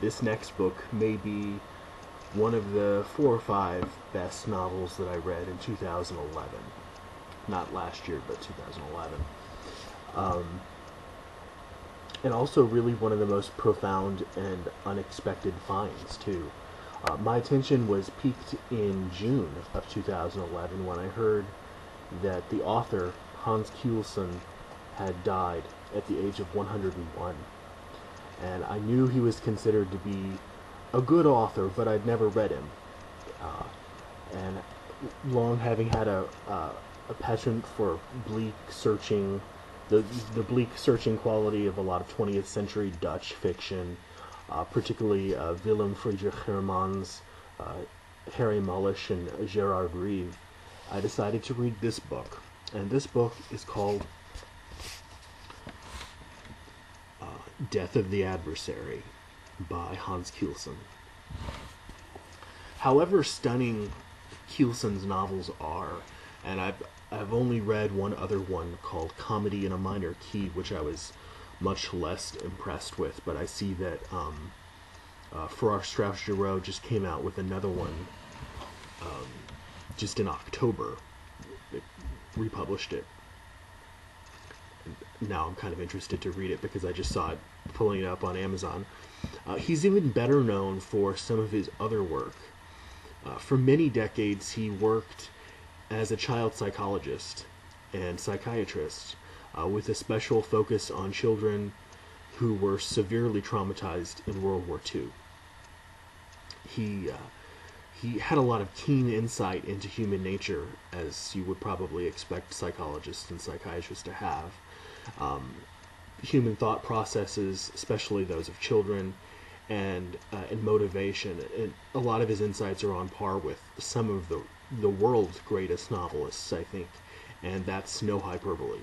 this next book may be one of the 4 or 5 best novels that I read in 2011. Not last year, but 2011. And also really one of the most profound and unexpected finds, too. My attention was piqued in June of 2011 when I heard that the author, Hans Keilson, had died at the age of 101. And I knew he was considered to be a good author, but I'd never read him. And long having had a passion for bleak searching, the bleak searching quality of a lot of 20th century Dutch fiction, particularly Willem Friedrich Hermann's Harry Mulisch and Gerard Reeve, I decided to read this book. And this book is called Death of the Adversary by Hans Keilson. However stunning Keilson's novels are, and I've only read one other one called Comedy in a Minor Key, which I was much less impressed with, but I see that Farrar Straus Giroux just came out with another one just in October. It republished it. Now I'm kind of interested to read it because I just saw it pulling it up on Amazon. He's even better known for some of his other work. For many decades, he worked as a child psychologist and psychiatrist, with a special focus on children who were severely traumatized in World War II. He had a lot of keen insight into human nature, as you would probably expect psychologists and psychiatrists to have. Human thought processes, especially those of children, and motivation. And a lot of his insights are on par with some of the world's greatest novelists, I think, and that's no hyperbole.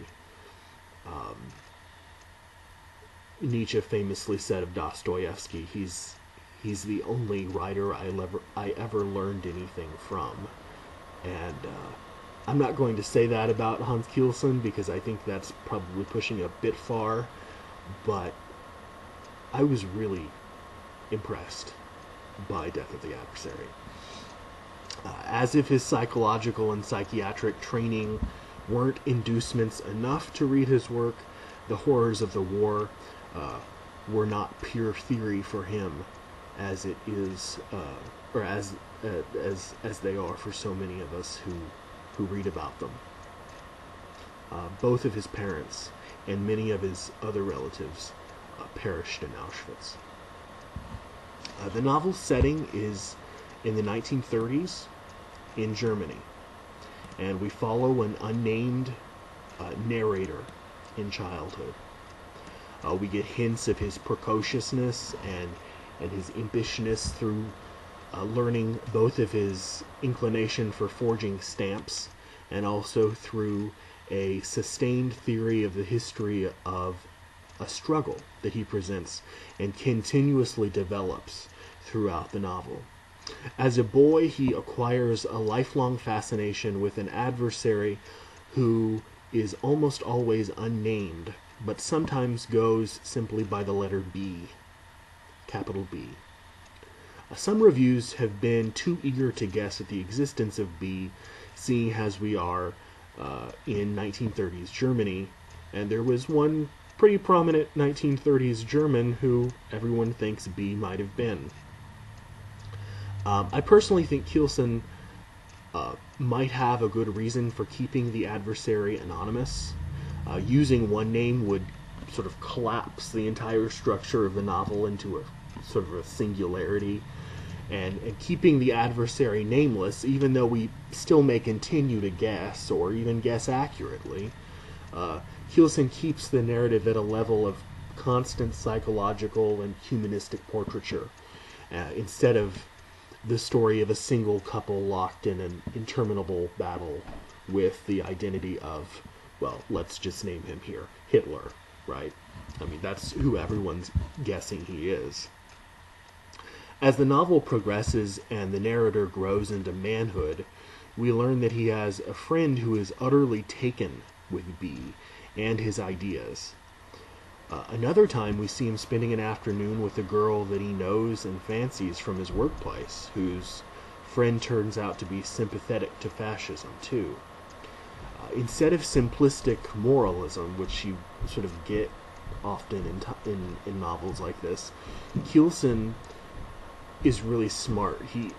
Nietzsche famously said of Dostoevsky, he's the only writer I ever learned anything from. And I'm not going to say that about Hans Keilson because I think that's probably pushing a bit far, but I was really impressed by Death of the Adversary. As if his psychological and psychiatric training weren't inducements enough to read his work, the horrors of the war were not pure theory for him, as it is, or as they are for so many of us who read about them. Both of his parents and many of his other relatives perished in Auschwitz. The novel's setting is in the 1930s in Germany, and we follow an unnamed narrator in childhood. We get hints of his precociousness and his impishness through learning both of his inclination for forging stamps and also through a sustained theory of the history of a struggle that he presents and continuously develops throughout the novel. As a boy, he acquires a lifelong fascination with an adversary who is almost always unnamed, but sometimes goes simply by the letter B, capital B. Some reviews have been too eager to guess at the existence of B, seeing as we are in 1930s Germany, and there was one pretty prominent 1930s German who everyone thinks B might have been. I personally think Keilson might have a good reason for keeping the adversary anonymous. Using one name would sort of collapse the entire structure of the novel into a sort of a singularity, and keeping the adversary nameless, even though we still may continue to guess, or even guess accurately, Keilson keeps the narrative at a level of constant psychological and humanistic portraiture, instead of the story of a single couple locked in an interminable battle with the identity of, well, let's just name him here, Hitler, right? I mean, that's who everyone's guessing he is. As the novel progresses and the narrator grows into manhood, we learn that he has a friend who is utterly taken with B and his ideas. Another time we see him spending an afternoon with a girl that he knows and fancies from his workplace, whose friend turns out to be sympathetic to fascism, too. Instead of simplistic moralism, which you sort of get often in novels like this, Keilson is really smart. He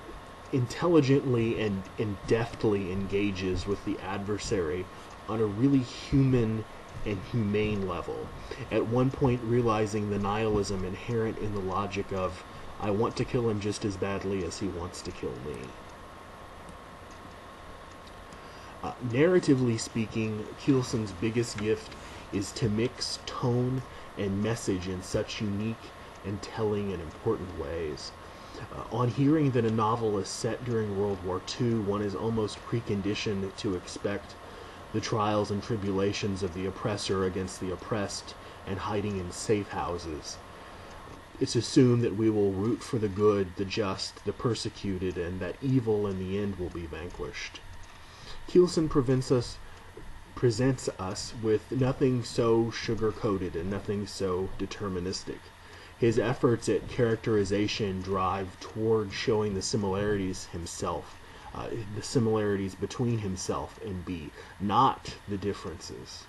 intelligently and deftly engages with the adversary on a really human and humane level, at one point realizing the nihilism inherent in the logic of, I want to kill him just as badly as he wants to kill me. Narratively speaking, Keilson's biggest gift is to mix tone and message in such unique and telling and important ways. On hearing that a novel is set during World War II, one is almost preconditioned to expect the trials and tribulations of the oppressor against the oppressed and hiding in safe houses. It's assumed that we will root for the good, the just, the persecuted, and that evil in the end will be vanquished. Keilson presents us with nothing so sugar-coated and nothing so deterministic. His efforts at characterization drive toward showing the similarities the similarities between himself and B, not the differences.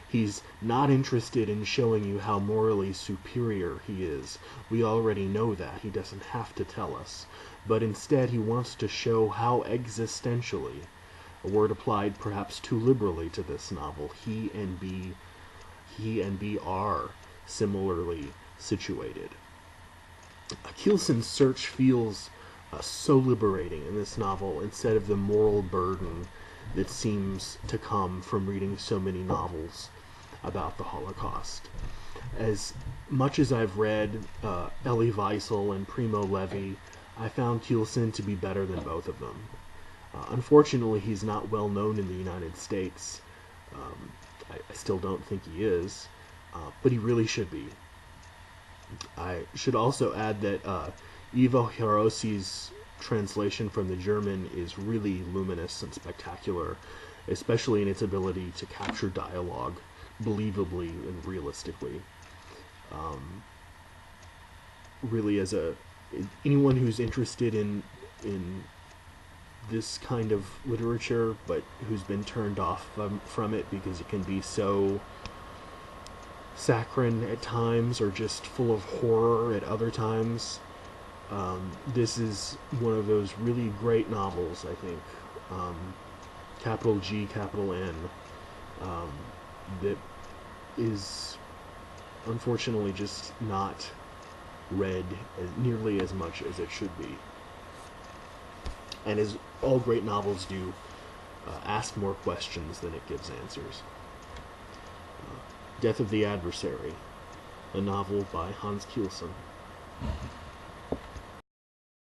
He's not interested in showing you how morally superior he is. We already know that. He doesn't have to tell us. But instead he wants to show how existentially, a word applied perhaps too liberally to this novel, he and B are similarly situated. Keilson's search feels so liberating in this novel, instead of the moral burden that seems to come from reading so many novels about the Holocaust. As much as I've read Elie Wiesel and Primo Levi, I found Keilson to be better than both of them. Unfortunately, he's not well known in the United States. I still don't think he is, but he really should be. I should also add that Ivo Hirosi's translation from the German is really luminous and spectacular, especially in its ability to capture dialogue believably and realistically. Really, as anyone who's interested in this kind of literature, but who's been turned off from it because it can be so saccharine at times or just full of horror at other times, this is one of those really great novels, I think, capital G, capital N, that is unfortunately just not read nearly as much as it should be. And as all great novels do, ask more questions than it gives answers. Death of the Adversary, a novel by Hans Keilson.